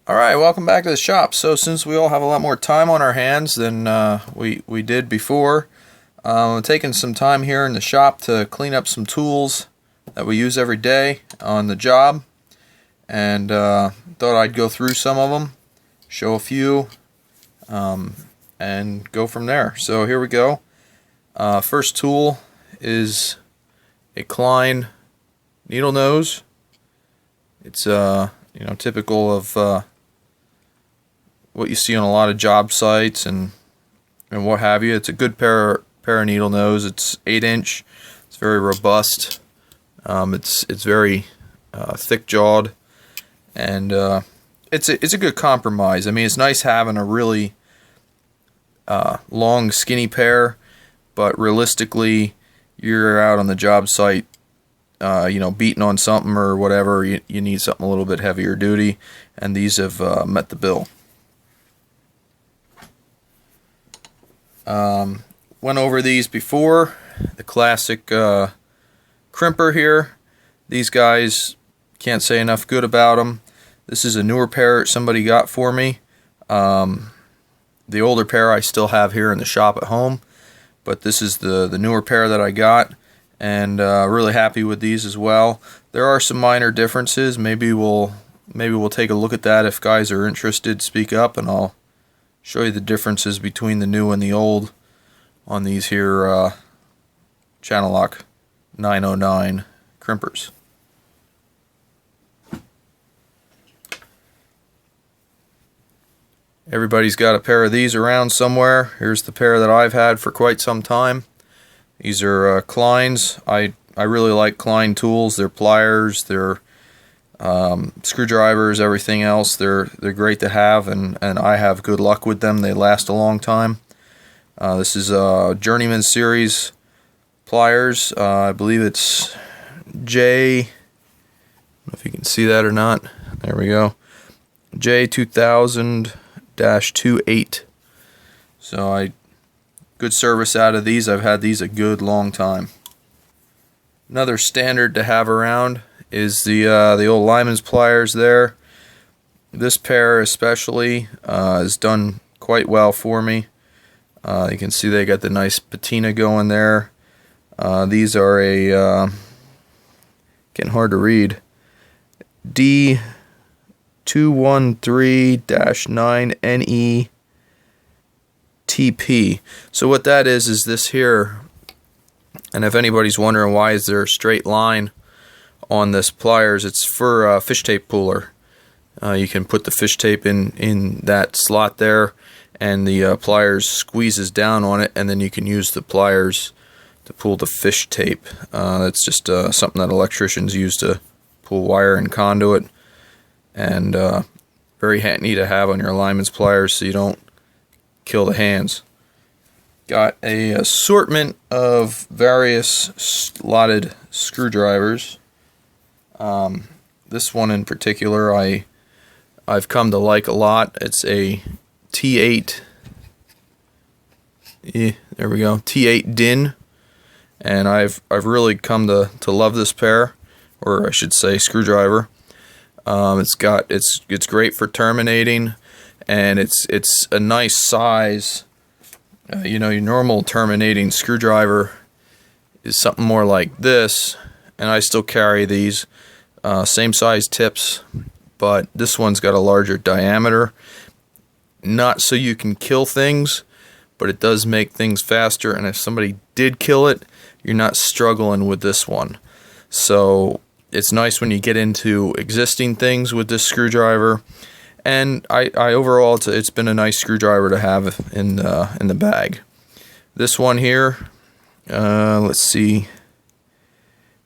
Alright, welcome back to the shop. So since we all have a lot more time on our hands than we did before, I'm taking some time here in the shop to clean up some tools that we use every day on the job, and thought I'd go through some of them, show a few, and go from there. So here we go. First tool is a Klein needle nose. It's typical of what you see on a lot of job sites and what have you. It's a good pair of needle nose. It's 8-inch. It's very robust. It's very thick jawed, and it's a good compromise. I mean, it's nice having a really long, skinny pair, but realistically, you're out on the job site, beating on something or whatever. You need something a little bit heavier duty, and these have met the bill. Went over these before. The classic crimper here. These guys, can't say enough good about them. This is a newer pair somebody got for me. The older pair I still have here in the shop at home, but this is the newer pair that I got, and really happy with these as well. There are some minor differences. Maybe we'll take a look at that. If guys are interested, speak up and I'll show you the differences between the new and the old on these here Channellock 909 crimpers. Everybody's got a pair of these around somewhere. Here's the pair that I've had for quite some time. These are Klein's. I really like Klein tools. Their pliers, their screwdrivers, everything else. They're great to have, and I have good luck with them. They last a long time. This is a Journeyman series pliers. I believe it's J. I don't know if you can see that or not. There we go. J2000-28. So good service out of these. I've had these a good long time. Another standard to have around is the old Lyman's pliers there. This pair especially has done quite well for me. You can see they got the nice patina going there. These are a getting hard to read, D213-9NE TP. So what that is this here, and if anybody's wondering why is there a straight line on this pliers, it's for a fish tape puller. You can put the fish tape in that slot there, and the pliers squeezes down on it, and then you can use the pliers to pull the fish tape. That's just something that electricians use to pull wire and conduit, and very handy to have on your Lyman's pliers so you don't kill the hands. Got a assortment of various slotted screwdrivers. This one in particular I've come to like a lot. It's a T8. There we go. T8 DIN, and I've really come to love this pair, or I should say screwdriver. It's great for terminating, and it's a nice size. Your normal terminating screwdriver is something more like this, and I still carry these same size tips, but this one's got a larger diameter. Not so you can kill things, but it does make things faster, and if somebody did kill it, you're not struggling with this one. So it's nice when you get into existing things with this screwdriver, and I overall it's been a nice screwdriver to have in the bag. This one here, let's see.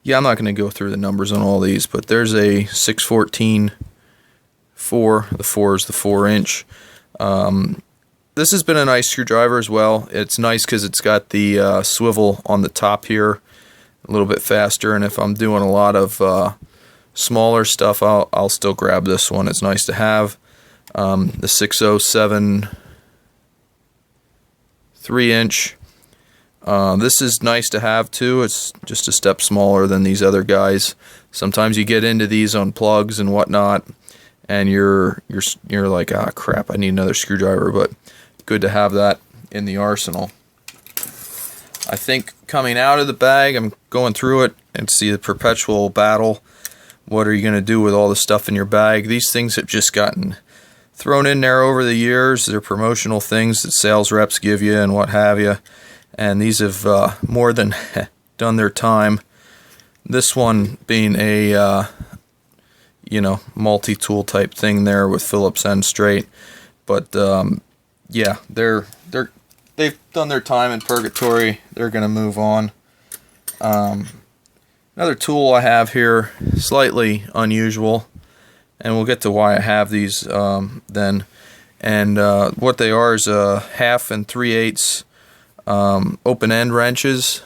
Yeah, I'm not going to go through the numbers on all these, but there's a 614 4. The 4 is the 4-inch. This has been a nice screwdriver as well. It's nice because it's got the swivel on the top here, a little bit faster, and if I'm doing a lot of smaller stuff, I'll still grab this one. It's nice to have. The 607 3-inch. This is nice to have too. It's just a step smaller than these other guys. Sometimes you get into these on plugs and whatnot, and you're like, ah, crap, I need another screwdriver. But good to have that in the arsenal. I think coming out of the bag, I'm going through it and see the perpetual battle. What are you going to do with all the stuff in your bag? These things have just gotten thrown in there over the years. They're promotional things that sales reps give you and what have you. And these have more than done their time. This one being a multi-tool type thing there with Phillips end straight. But yeah, they've done their time in purgatory. They're going to move on. Another tool I have here, slightly unusual, and we'll get to why I have these then. And what they are is 1/2 and 3/8 open end wrenches.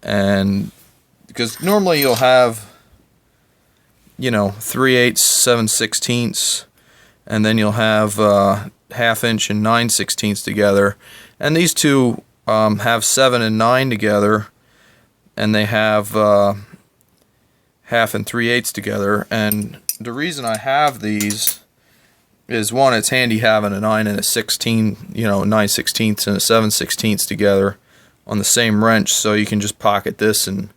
And because normally you'll have 3/8, 7/16, and then you'll have 1/2 inch and 9/16 together. And these two have 7 and 9 together, and they have 1/2 and 3/8 together. And the reason I have these is, one, it's handy having a 9 and a 16, 9/16 and a 7/16 together on the same wrench, so you can just pocket this and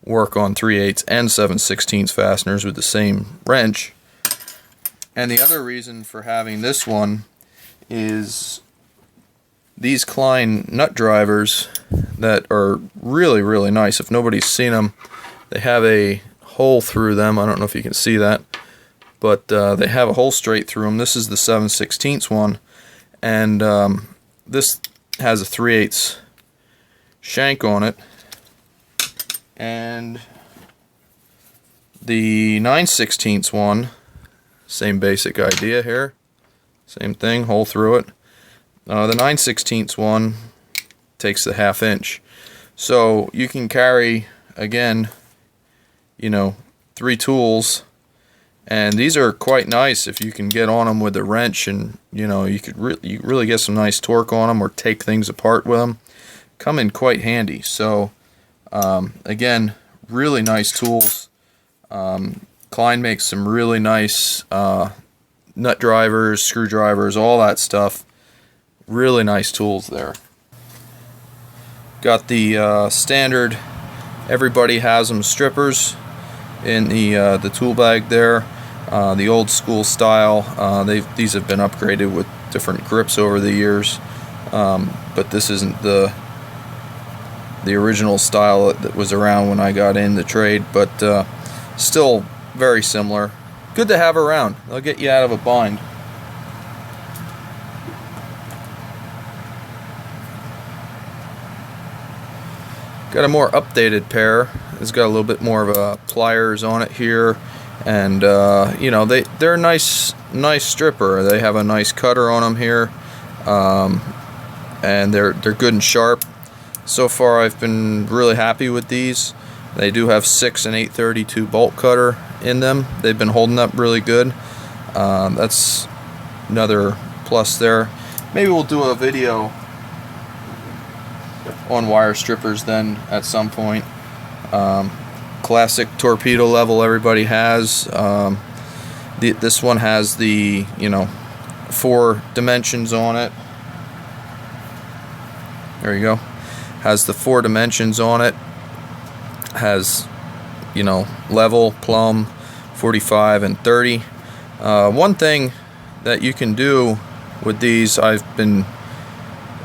work on 3/8 and 7/16 fasteners with the same wrench. And the other reason for having this one is these Klein nut drivers that are really, really nice. If nobody's seen them, they have a hole through them. I don't know if you can see that, but they have a hole straight through them. This is the 7/16 one, and this has a 3/8 shank on it. And the 9/16 one, same basic idea here. Same thing, hole through it. The 9/16 one takes the 1/2 inch. So you can carry, again, 3 tools. And these are quite nice if you can get on them with a wrench, and you could really get some nice torque on them, or take things apart with them. Come in quite handy. So again, really nice tools. Klein makes some really nice nut drivers, screwdrivers, all that stuff. Really nice tools there. Got the standard, everybody has them, strippers in the tool bag there. The old school style. These have been upgraded with different grips over the years, but this isn't the original style that was around when I got in the trade, but still very similar. Good to have around. They'll get you out of a bind. Got a more updated pair. It's got a little bit more of pliers on it here, and they're a nice stripper. They have a nice cutter on them here, and they're good and sharp. So far, I've been really happy with these. They do have 6 and 8/32 bolt cutter in them. They've been holding up really good. That's another plus there. Maybe we'll do a video on wire strippers then at some point. Classic torpedo level everybody has. This one has the 4 dimensions on it. There you go. Has the 4 dimensions on it. Has level, plumb, 45 and 30. One thing that you can do with these, I've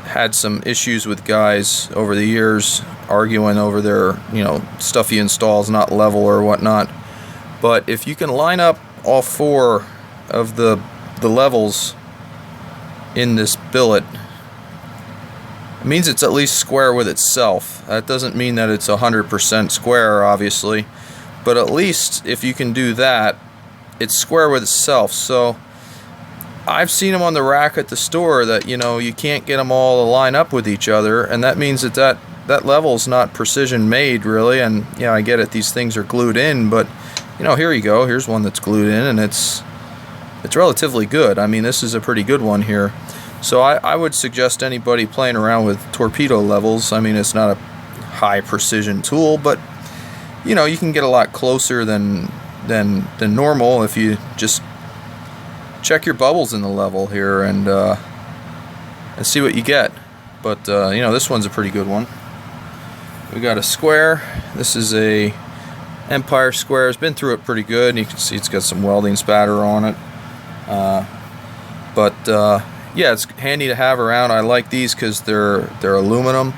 had some issues with guys over the years arguing over their stuff he installs not level or whatnot, but if you can line up all 4 of the levels in this billet, it means it's at least square with itself. That doesn't mean that it's 100% square, obviously, but at least if you can do that, it's square with itself. So I've seen them on the rack at the store that you can't get them all to line up with each other, and that means that level's not precision made really. And I get it, these things are glued in, but here you go, here's one that's glued in, and it's relatively good. I mean, this is a pretty good one here. So I would suggest anybody playing around with torpedo levels, I mean, it's not a high precision tool, but you can get a lot closer than normal if you just check your bubbles in the level here and see what you get. But you know, this one's a pretty good one. We got a square. This is a Empire square. It's been through it pretty good. You can see it's got some welding spatter on it. But yeah, it's handy to have around. I like these because they're aluminum.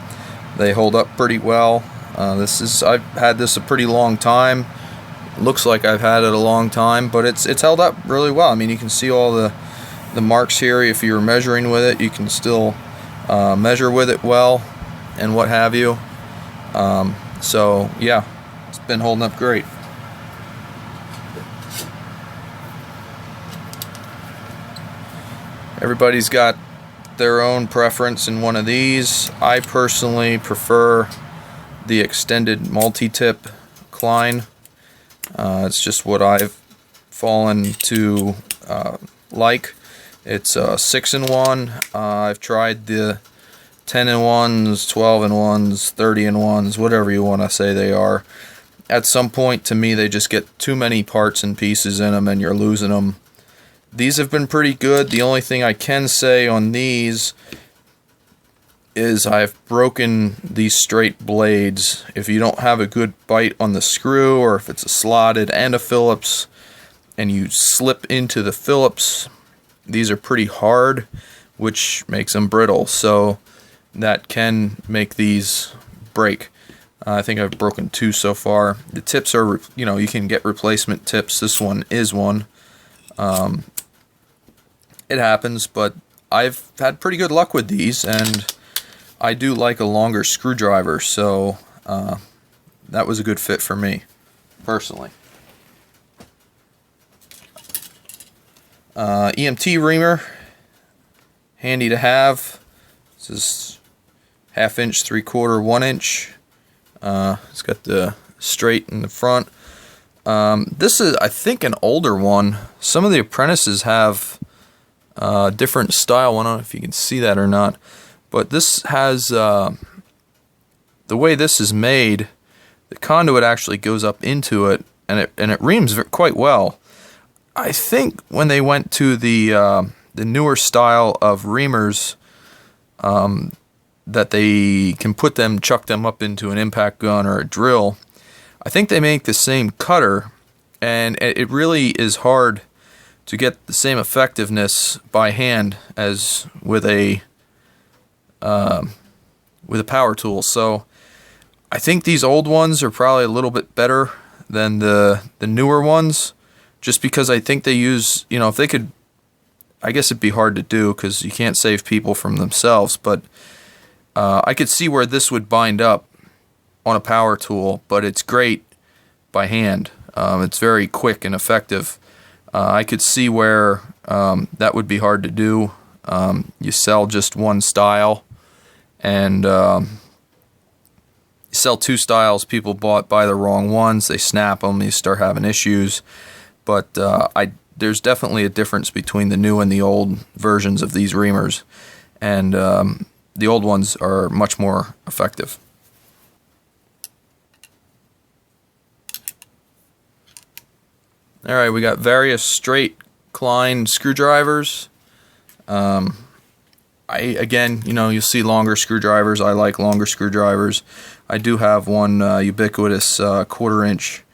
They hold up pretty well. I've had this a pretty long time. Looks like I've had it a long time, but it's held up really well. I mean, you can see all the marks here. If you're measuring with it, you can still measure with it well and what have you. So yeah, it's been holding up great. Everybody's got their own preference in one of these. I personally prefer the extended multi-tip Klein. It's just what I've fallen to like. It's 6-in-1. I've tried the 10-in-1s, 12-in-1s, 30-in-1s, whatever you want to say they are. At some point, to me, they just get too many parts and pieces in them and you're losing them. These have been pretty good. The only thing I can say on these is I've broken these straight blades. If you don't have a good bite on the screw, or if it's a slotted and a Phillips, and you slip into the Phillips, these are pretty hard, which makes them brittle. So that can make these break. I think I've broken 2 so far. The tips are, you know, you can get replacement tips. This one is one. It happens, but I've had pretty good luck with these, and I do like a longer screwdriver, so that was a good fit for me, personally. EMT reamer, handy to have. This is 1/2 inch, 3/4, 1 inch. It's got the straight in the front. This is, I think, an older one. Some of the apprentices have different style. I don't know if you can see that or not, but this has the way this is made, the conduit actually goes up into it, and it reams quite well. I think when they went to the newer style of reamers, that they can chuck them up into an impact gun or a drill, I think they make the same cutter, and it really is hard to get the same effectiveness by hand as with a power tool. So I think these old ones are probably a little bit better than the newer ones, just because I think they use, you know, if they could, I guess it'd be hard to do because you can't save people from themselves, but I could see where this would bind up on a power tool, but it's great by hand. It's very quick and effective. I could see where that would be hard to do. You sell just one style, and you sell 2 styles. People buy the wrong ones. They snap them. You start having issues. But there's definitely a difference between the new and the old versions of these reamers, and the old ones are much more effective. Alright, we got various straight Klein screwdrivers. Again, you know, you'll see longer screwdrivers. I like longer screwdrivers. I do have one ubiquitous 1/4 inch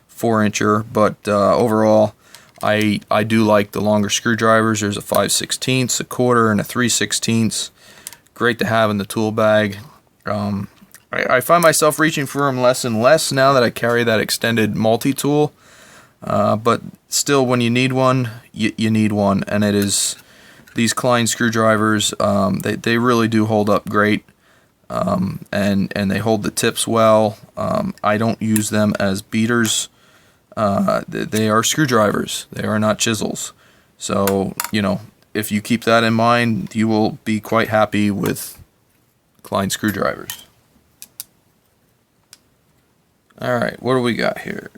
4-incher, but overall I do like the longer screwdrivers. There's a 5/16, a 1/4, and a 3/16. Great to have in the tool bag. I find myself reaching for them less and less now that I carry that extended multi-tool. But still, when you need one, you need one, and it is these Klein screwdrivers. They really do hold up great, and they hold the tips well. I don't use them as beaters. They are screwdrivers. They are not chisels. So, you know, if you keep that in mind, you will be quite happy with Klein screwdrivers. Alright, what do we got here?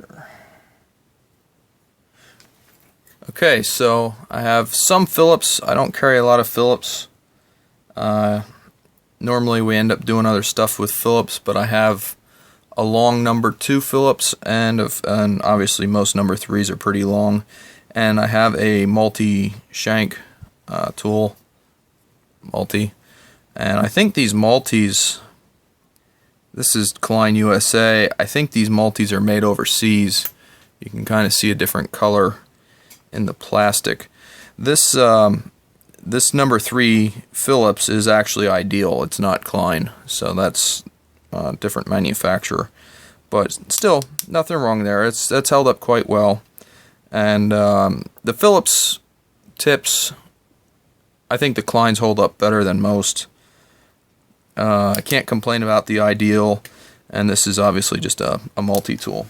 Okay, so I have some Phillips. I don't carry a lot of Phillips. Normally we end up doing other stuff with Phillips, but I have a long number 2 Phillips, and obviously most number 3s are pretty long. and I have a multi-shank tool, and I think these multis, this is Klein USA, I think these multis are made overseas. You can kind of see a different color in the plastic. This this number 3 Phillips is actually Ideal. It's not Klein, so that's a different manufacturer. But still, nothing wrong there. That's held up quite well. And the Phillips tips, I think the Kleins hold up better than most. I can't complain about the Ideal, and this is obviously just a multi-tool.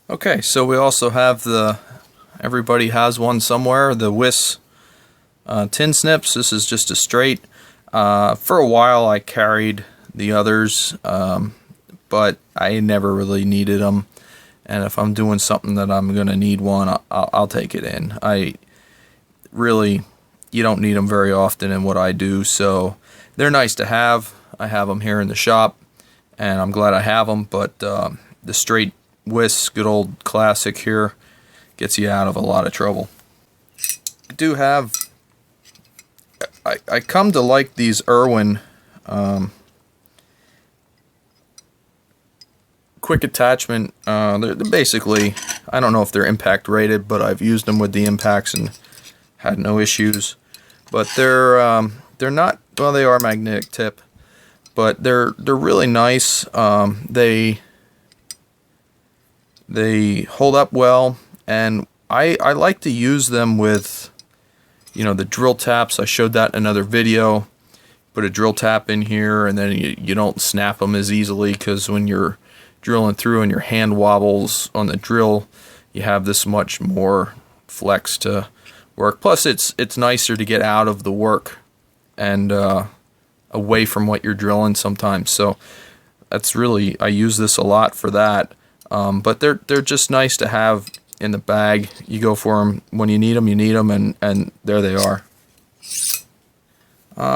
Okay, so we also have everybody has one somewhere, the Wiss tin snips. This is just a straight. For a while I carried the others, but I never really needed them. And if I'm doing something that I'm going to need one, I'll take it in. You don't need them very often in what I do, so they're nice to have. I have them here in the shop, and I'm glad I have them, but the straight Wiss, good old classic here, gets you out of a lot of trouble. I do have, I come to like these Irwin quick attachment. They're basically, I don't know if they're impact rated, but I've used them with the impacts and had no issues. But they're not, well, they are magnetic tip, but they're really nice. They hold up well, and I like to use them with, the drill taps. I showed that in another video. Put a drill tap in here, and then you don't snap them as easily, because when you're drilling through and your hand wobbles on the drill, you have this much more flex to work. Plus, it's nicer to get out of the work and away from what you're drilling sometimes. So that's really, I use this a lot for that. But they're just nice to have in the bag. You go for them when you need them, and there they are.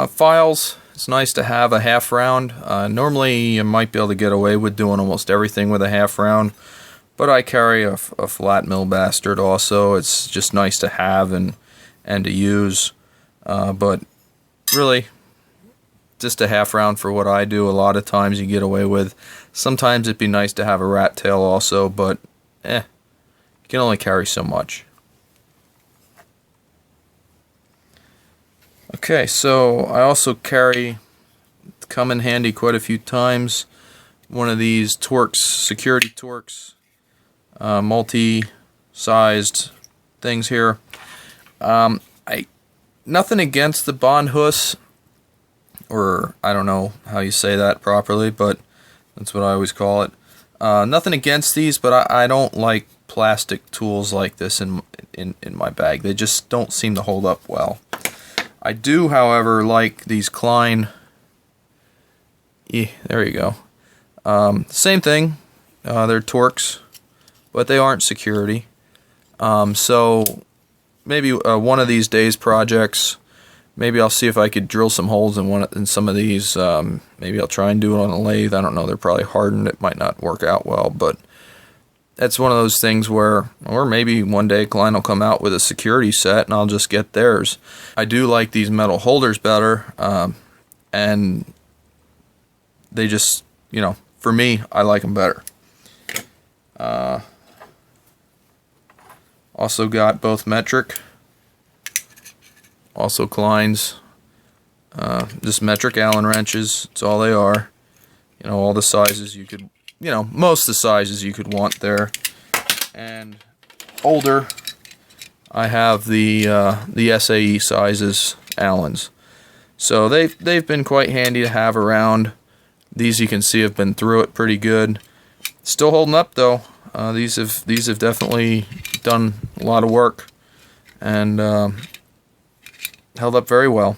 Files, it's nice to have a half round. Normally you might be able to get away with doing almost everything with a half round, but I carry a flat mill bastard also. It's just nice to have and to use, but really just a half round for what I do. A lot of times you get away with. Sometimes it'd be nice to have a rat tail also, but you can only carry so much. Okay, so I also come in handy quite a few times, one of these Torx, security Torx, multi-sized things here. Nothing against the Bonhus, or I don't know how you say that properly, but that's what I always call it. Nothing against these, but I don't like plastic tools like this in my bag. They just don't seem to hold up well. I do, however, like these Klein. There you go. Same thing. They're Torx, but they aren't security. So maybe one of these days projects, maybe I'll see if I could drill some holes in some of these. Maybe I'll try and do it on a lathe. I don't know. They're probably hardened. It might not work out well, but that's one of those things where, or maybe one day Klein will come out with a security set and I'll just get theirs. I do like these metal holders better, and they just, for me, I like them better. Also got both metric, also Klein's, just metric Allen wrenches. That's all they are. All the sizes you could, most of the sizes you could want there. And older, I have the SAE sizes Allens. So they've been quite handy to have around. These, you can see, have been through it pretty good. Still holding up though. These have definitely done a lot of work and held up very well.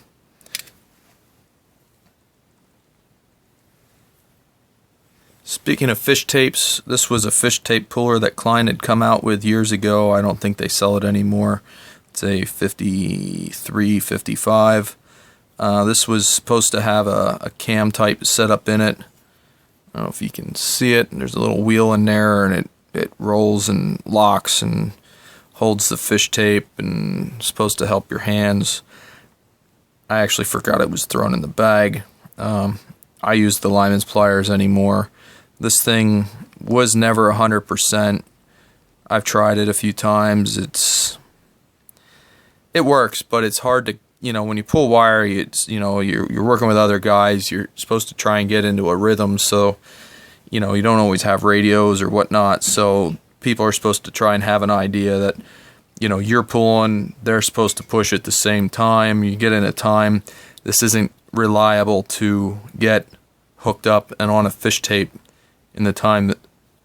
Speaking of fish tapes, this was a fish tape puller that Klein had come out with years ago. I don't think they sell it anymore. It's a 53, 55. This was supposed to have a cam type setup in it. I don't know if you can see it. There's a little wheel in there, and it rolls and locks and holds the fish tape and is supposed to help your hands. I actually forgot it was thrown in the bag. I use the lineman's pliers anymore. This thing was never 100%. I've tried it a few times. It works, but it's hard to, when you pull wire, you're working with other guys. You're supposed to try and get into a rhythm, so you don't always have radios or whatnot. So people are supposed to try and have an idea that you're pulling, they're supposed to push at the same time. You get in a time. This isn't reliable to get hooked up and on a fish tape in the time that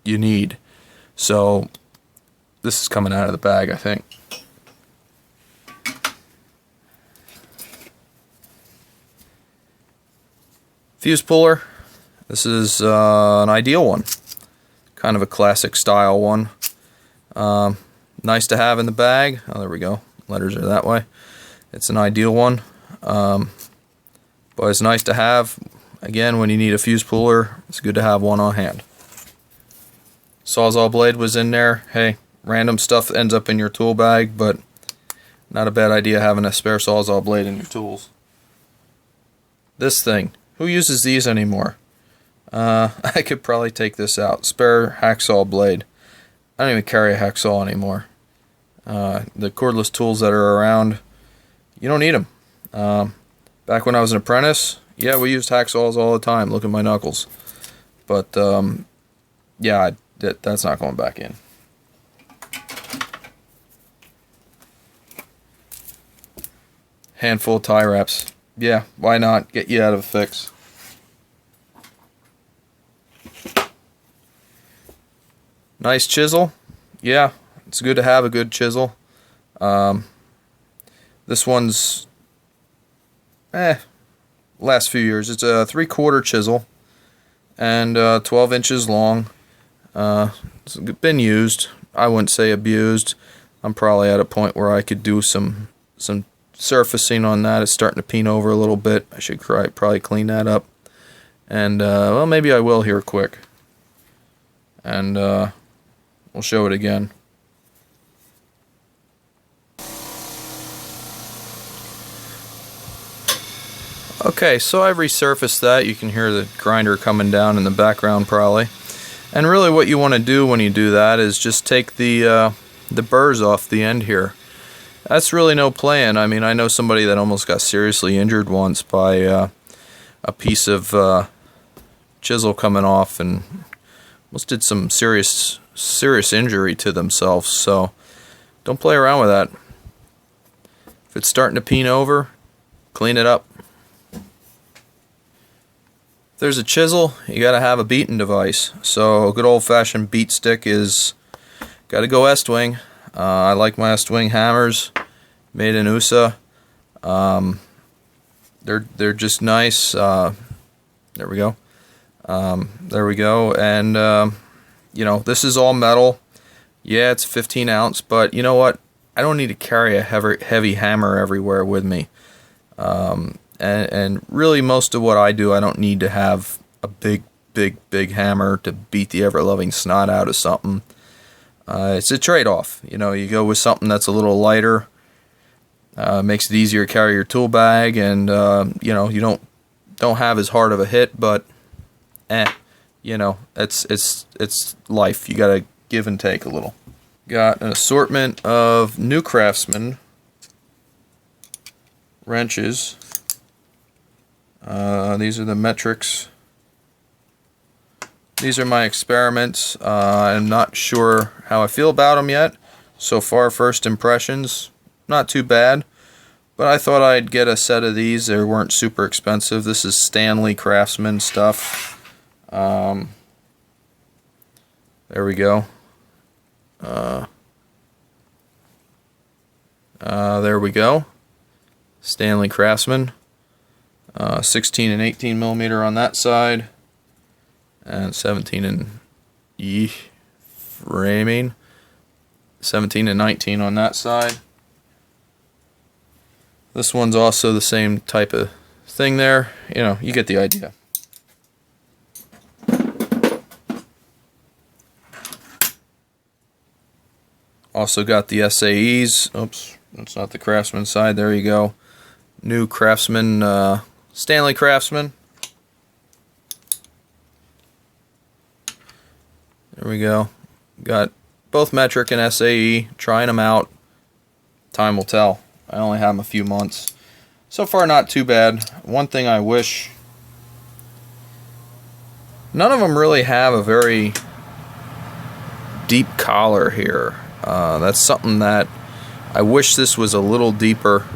you need. So this is coming out of the bag, I think. Fuse puller. This is an ideal one. Kind of a classic style one. Nice to have in the bag. Oh, there we go. Letters are that way. It's an ideal one. But it's nice to have. Again, when you need a fuse puller, it's good to have one on hand. Sawzall blade was in there. Hey, random stuff ends up in your tool bag, but not a bad idea having a spare Sawzall blade in your tools. This thing. Who uses these anymore? I could probably take this out. Spare hacksaw blade. I don't even carry a hacksaw anymore. The cordless tools that are around, you don't need them. Back when I was an apprentice, yeah, we used hacksaws all the time. Look at my knuckles. But, yeah, that's not going back in. Handful of tie wraps. Yeah, why not? Get you out of a fix. Nice chisel. Yeah, it's good to have a good chisel. This one's last few years. It's a 3/4 chisel and 12 inches long. It's been used. I wouldn't say abused. I'm probably at a point where I could do some surfacing on that. It's starting to peen over a little bit. I should probably clean that up. And well, maybe I will here quick. And we'll show it again. Okay, so I've resurfaced that. You can hear the grinder coming down in the background probably. And really what you want to do when you do that is just take the burrs off the end here. That's really no playing. I mean, I know somebody that almost got seriously injured once by a piece of chisel coming off and almost did some serious injury to themselves. So don't play around with that. If it's starting to peen over, clean it up. If there's a chisel, you got to have a beating device. So a good old-fashioned beat stick is got to go Estwing. I like my Estwing hammers, made in USA. They're just nice. There we go. There we go. And this is all metal. Yeah, it's 15 ounce, but you know what? I don't need to carry a heavy hammer everywhere with me. And really, most of what I do, I don't need to have a big hammer to beat the ever-loving snot out of something. It's a trade-off. You go with something that's a little lighter, makes it easier to carry your tool bag, and you don't have as hard of a hit, but it's life. You gotta give and take a little. Got an assortment of New Craftsman wrenches. These are the metrics. These are my experiments. I'm not sure how I feel about them yet. So far, first impressions, not too bad. But I thought I'd get a set of these. They weren't super expensive. This is Stanley Craftsman stuff. There we go. There we go. Stanley Craftsman. 16 and 18 millimeter on that side. And 17 and framing. 17 and 19 on that side. This one's also the same type of thing there. You get the idea. Also got the SAEs. Oops, that's not the Craftsman side. There you go. New Craftsman, Stanley Craftsman. There we go. Got both metric and SAE. Trying them out. Time will tell. I only have them a few months. So far, not too bad. One thing I wish... None of them really have a very deep collar here. That's something that I wish this was a little deeper.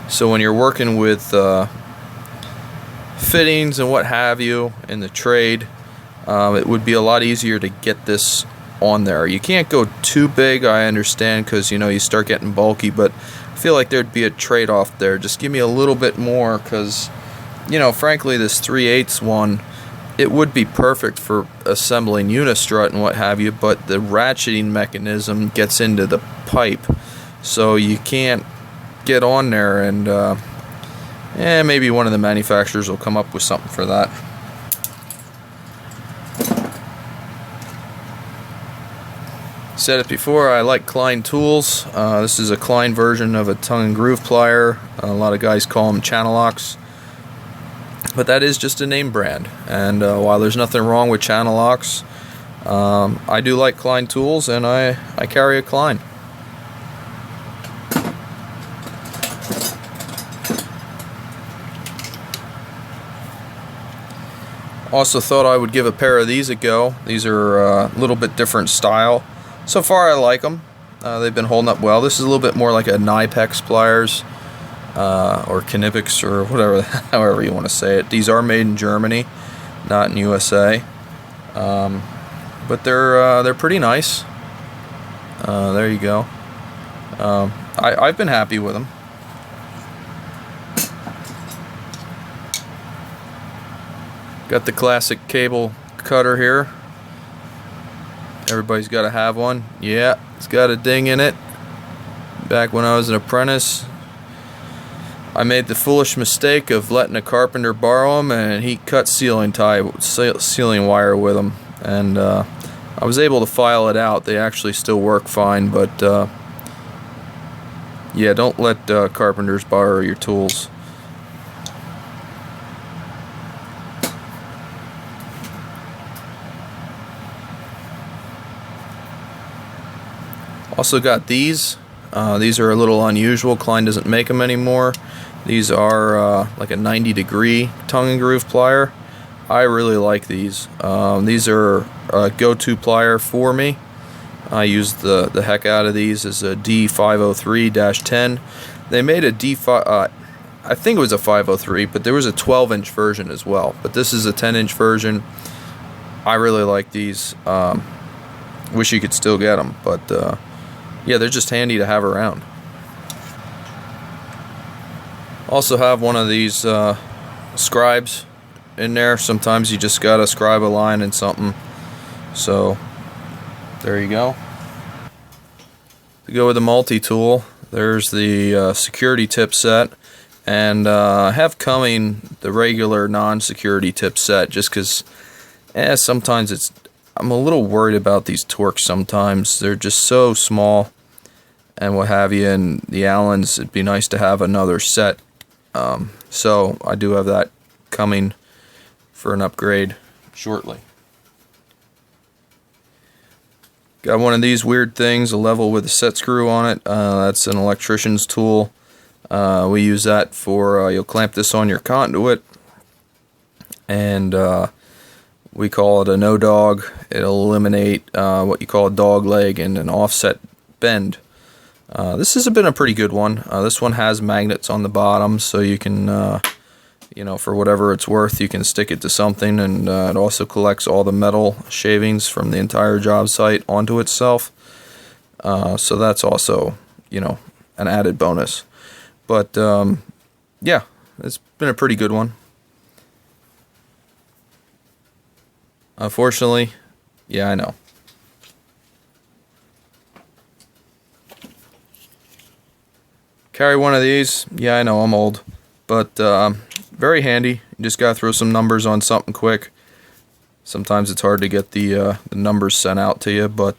So when you're working with fittings and what have you in the trade, it would be a lot easier to get this on there. You can't go too big, I understand, because you start getting bulky, but I feel like there'd be a trade-off there. Just give me a little bit more, because frankly, this 3/8 one, it would be perfect for assembling unistrut and what have you, but the ratcheting mechanism gets into the pipe, so you can't get on there, and maybe one of the manufacturers will come up with something for that. Said it before, I like Klein tools. This is a Klein version of a tongue and groove plier. A lot of guys call them Channelocks, but that is just a name brand. And while there's nothing wrong with Channelocks, I do like Klein tools, and I carry a Klein. Also thought I would give a pair of these a go. These are a little bit different style. So far I like them. They've been holding up well. This is a little bit more like a Knipex pliers, or Knipex, or whatever, however you want to say it. These are made in Germany, not in USA. But they're pretty nice. There you go. I've been happy with them. Got the classic cable cutter here. Everybody's got to have one. Yeah, it's got a ding in it. Back when I was an apprentice, I made the foolish mistake of letting a carpenter borrow them, and he cut sealing wire with them, and I was able to file it out. They actually still work fine, but yeah, don't let carpenters borrow your tools. Also got these. These are a little unusual. Klein doesn't make them anymore. These are like a 90-degree tongue and groove plier. I really like these. These are a go-to plier for me. I use the heck out of these. As a D503-10. They made a D5. I think it was a 503, but there was a 12-inch version as well. But this is a 10-inch version. I really like these. Wish you could still get them, but yeah, they're just handy to have around. Also have one of these scribes in there. Sometimes you just gotta scribe a line in something. So there you go. To go with the multi-tool, there's the security tip set, and I have coming the regular non-security tip set, just because sometimes I'm a little worried about these Torx sometimes. They're just so small and what have you, and the Allens, it'd be nice to have another set. So I do have that coming for an upgrade shortly. Got one of these weird things, a level with a set screw on it. That's an electrician's tool. We use that for, you'll clamp this on your conduit, and we call it a no-dog. It'll eliminate what you call a dog leg and an offset bend. This has been a pretty good one. This one has magnets on the bottom, so you can, for whatever it's worth, you can stick it to something, and it also collects all the metal shavings from the entire job site onto itself. So that's also, an added bonus. But, yeah, it's been a pretty good one. Unfortunately, yeah, I know. Carry one of these. Yeah, I know, I'm old. But very handy. You just gotta throw some numbers on something quick. Sometimes it's hard to get the numbers sent out to you, but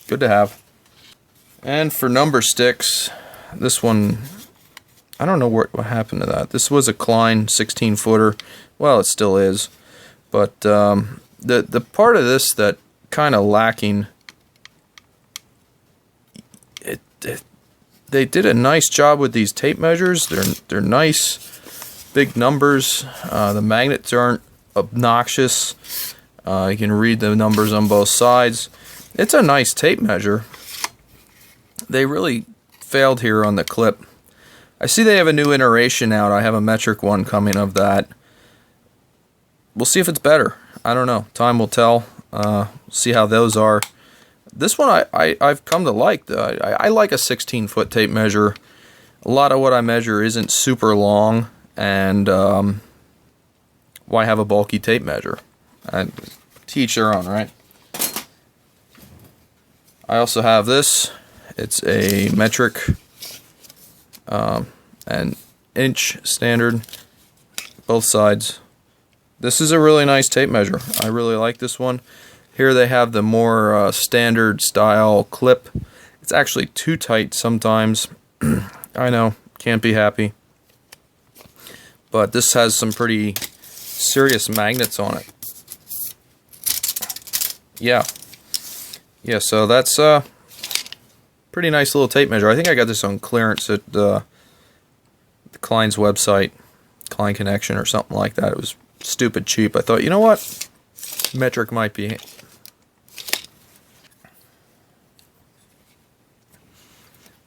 good to have. And for number sticks, this one, I don't know what happened to that. This was a Klein 16-footer. Well, it still is. But the part of this that kind of lacking, they did a nice job with these tape measures. They're nice, big numbers. The magnets aren't obnoxious. You can read the numbers on both sides. It's a nice tape measure. They really failed here on the clip. I see they have a new iteration out. I have a metric one coming of that. We'll see if it's better. I don't know. Time will tell. See how those are. This one I've come to like. I like a 16-foot tape measure. A lot of what I measure isn't super long, and why have a bulky tape measure? To each their own, right? I also have this. It's a metric and inch standard, both sides. This is a really nice tape measure. I really like this one. Here they have the more standard style clip. It's actually too tight sometimes. I know, can't be happy. But this has some pretty serious magnets on it. Yeah, so that's pretty nice little tape measure. I think I got this on clearance at the Klein's website, Klein Connection or something like that. It was stupid cheap. I thought, you know what? Metric might be.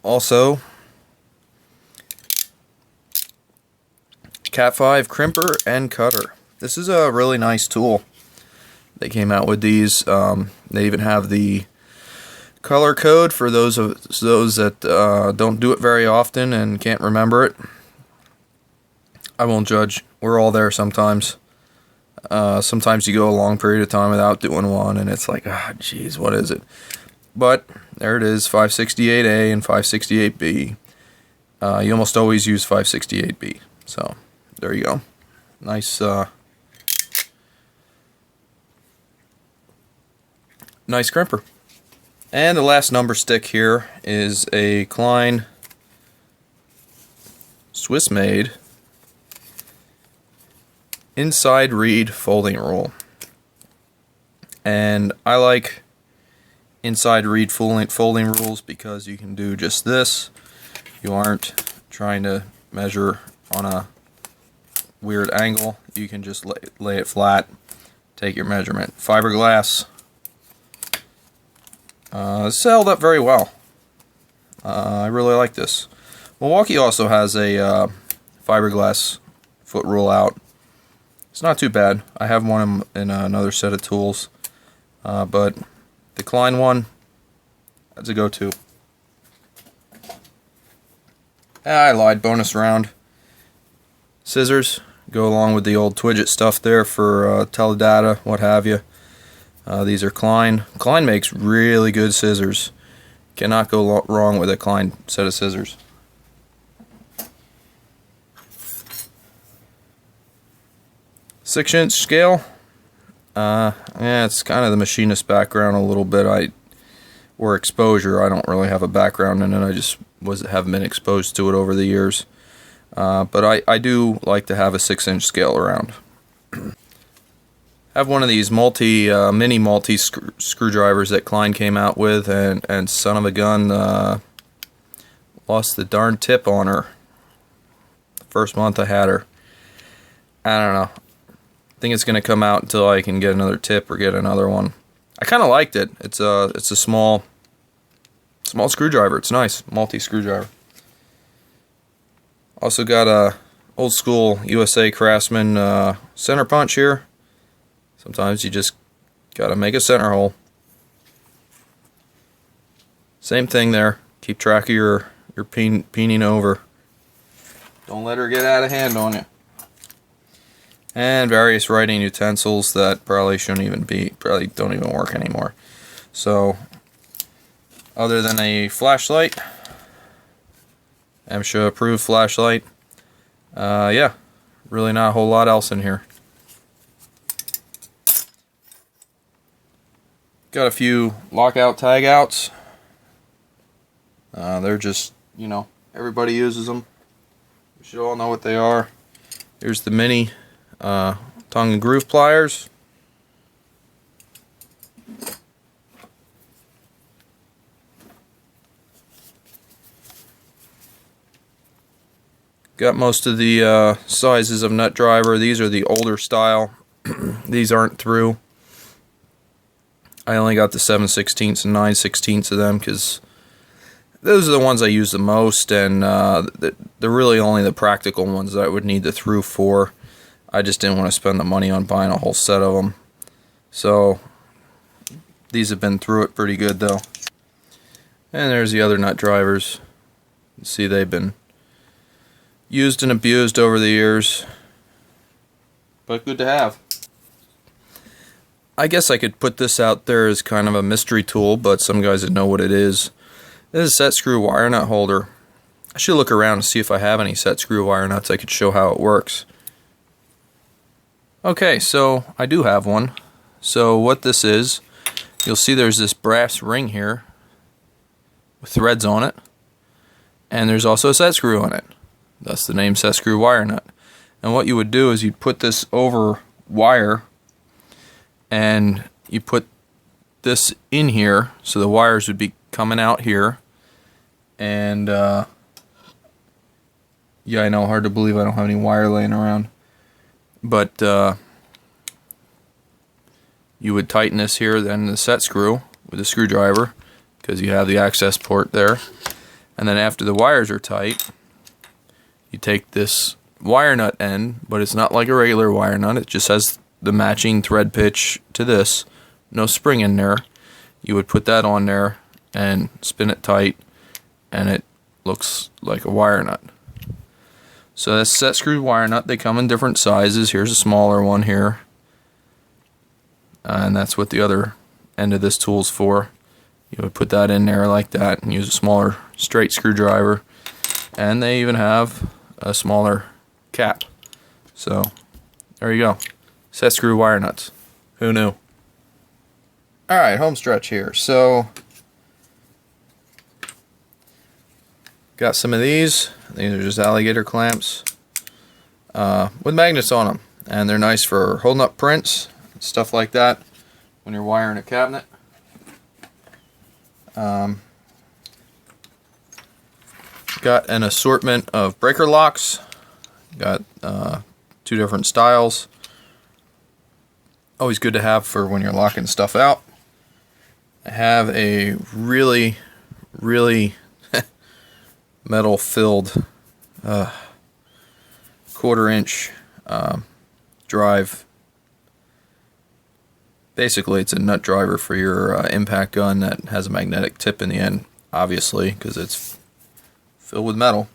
Also, Cat 5 crimper and cutter. This is a really nice tool. They came out with these. They even have the color code for those that don't do it very often and can't remember it. I won't judge. We're all there sometimes. Sometimes you go a long period of time without doing one, and it's like, geez, what is it? But there it is, 568A and 568B. You almost always use 568B. So there you go. Nice. Nice crimper. And the last number stick here is a Klein Swiss-made inside reed folding rule. And I like inside reed folding rules because you can do just this. You aren't trying to measure on a weird angle. You can just lay it flat, take your measurement. Fiberglass. This held up very well. I really like this. Milwaukee also has a fiberglass foot rule out. It's not too bad. I have one in another set of tools, but the Klein one, that's a go-to. I lied. Bonus round. Scissors go along with the old Twidget stuff there for teledata, what have you. These are Klein. Klein makes really good scissors. Cannot go wrong with a Klein set of scissors. Six-inch scale. Yeah, it's kind of the machinist background a little bit. Or exposure. I don't really have a background in it. I just haven't been exposed to it over the years. But I do like to have a 6-inch scale around. I have one of these mini multi screwdrivers that Klein came out with, and son of a gun, lost the darn tip on her. The first month I had her. I don't know. I think it's going to come out until I can get another tip or get another one. I kind of liked it. It's a small screwdriver. It's nice, multi screwdriver. Also got a old school USA Craftsman center punch here. Sometimes you just gotta make a center hole. Same thing there. Keep track of your peening over. Don't let her get out of hand on you. And various writing utensils that probably don't even work anymore. So, other than a flashlight, MSHA approved flashlight, yeah, really not a whole lot else in here. Got a few lockout tag outs. They're just, you know, everybody uses them. We should all know what they are. Here's the mini tongue and groove pliers. Got most of the sizes of nut driver. These are the older style. These aren't through. I only got the 7/16 and 9/16 of them because those are the ones I use the most, and they're really only the practical ones that I would need the through for. I just didn't want to spend the money on buying a whole set of them. So these have been through it pretty good though. And there's the other nut drivers. You see, they've been used and abused over the years, but good to have. I guess I could put this out there as kind of a mystery tool, but some guys would know what it is. This is a set screw wire nut holder. I should look around and see if I have any set screw wire nuts I could show how it works. Okay, so I do have one. So what this is, you'll see there's this brass ring here with threads on it, and there's also a set screw on it. That's the name set screw wire nut. And what you would do is you'd put this over wire, and you put this in here, so the wires would be coming out here. And yeah, I know, hard to believe I don't have any wire laying around. But you would tighten this here, then the set screw with a screwdriver, because you have the access port there. And then after the wires are tight, you take this wire nut end, but it's not like a regular wire nut. It just has the matching thread pitch to this. No spring in there. You would put that on there and spin it tight, and it looks like a wire nut. So that's set screw wire nut. They come in different sizes. Here's a smaller one here. And that's what the other end of this tool's for. You would put that in there like that and use a smaller straight screwdriver. And they even have a smaller cap. So there you go. Set screw wire nuts. Who knew? Alright, home stretch here. So got some of these. These are just alligator clamps with magnets on them. And they're nice for holding up prints, stuff like that, when you're wiring a cabinet. Got an assortment of breaker locks. Got 2 different styles. Always good to have for when you're locking stuff out. I have a really metal filled 1/4-inch drive. Basically, it's a nut driver for your impact gun that has a magnetic tip in the end, obviously, because it's filled with metal.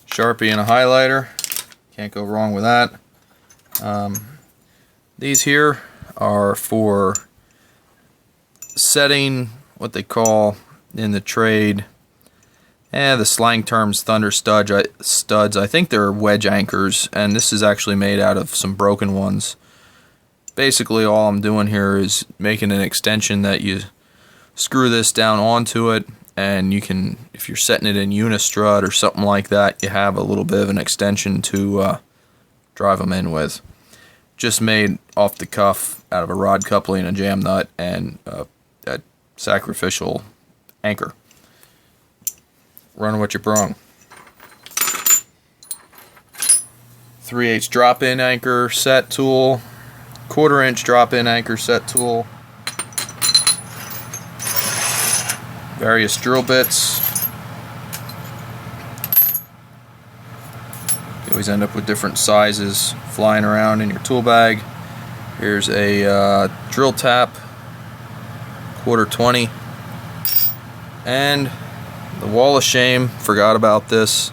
Sharpie and a highlighter. Can't go wrong with that. These here are for setting what they call in the trade, the slang term's thunder studs. I think they're wedge anchors, and this is actually made out of some broken ones. Basically, all I'm doing here is making an extension that you screw this down onto it, and you can, if you're setting it in unistrut or something like that, you have a little bit of an extension to drive them in with. Just made off the cuff out of a rod coupling, a jam nut, and a sacrificial anchor. Run what you brung. 3/8 drop-in anchor set tool, 1/4-inch drop-in anchor set tool, various drill bits. You always end up with different sizes flying around in your tool bag. Here's a drill tap, 1/4-20, and the wall of shame. Forgot about this.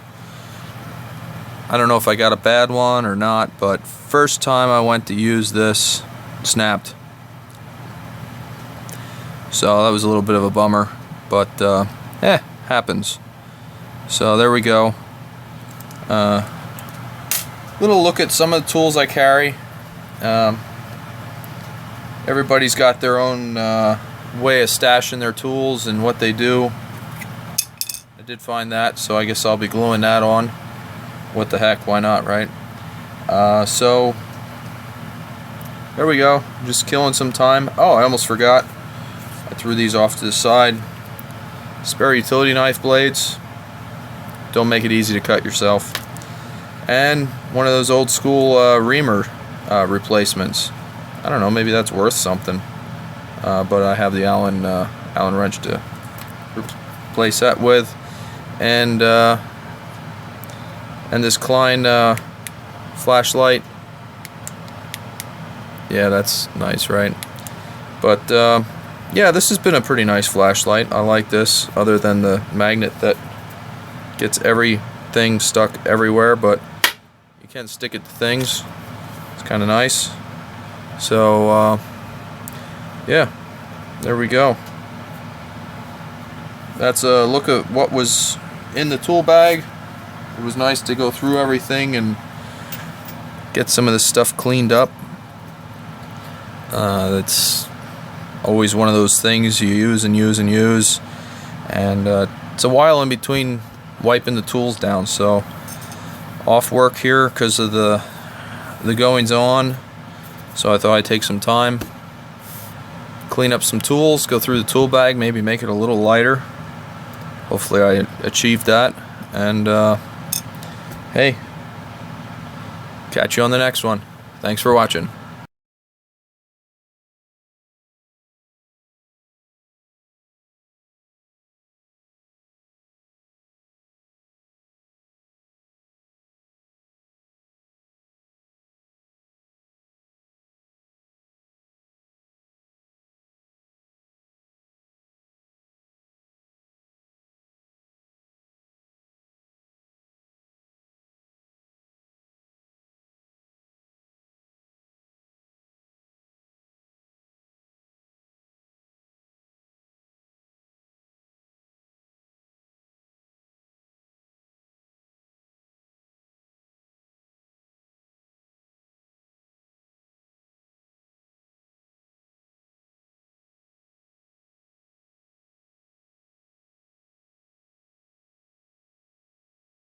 I don't know if I got a bad one or not, but first time I went to use this, snapped. So that was a little bit of a bummer, but happens. So there we go. little look at some of the tools I carry. Everybody's got their own way of stashing their tools and what they do. I did find that, so I guess I'll be gluing that on. What the heck, why not, right? So there we go, just killing some time. Oh, I almost forgot, I threw these off to the side. Spare utility knife blades, don't make it easy to cut yourself. And one of those old school reamer replacements. I don't know, maybe that's worth something. But I have the Allen wrench to replace that with. And this Klein flashlight. Yeah, that's nice, right? But yeah, this has been a pretty nice flashlight. I like this, other than the magnet that gets everything stuck everywhere, but you can stick it to things. It's kind of nice. So yeah, there we go. That's a look at what was in the tool bag. It was nice to go through everything and get some of this stuff cleaned up. That's always one of those things you use and use and use, and it's a while in between wiping the tools down. So off work here because of the goings on, so I thought I'd take some time, clean up some tools, go through the tool bag, maybe make it a little lighter. Hopefully I achieved that, and hey, catch you on the next one. Thanks for watching.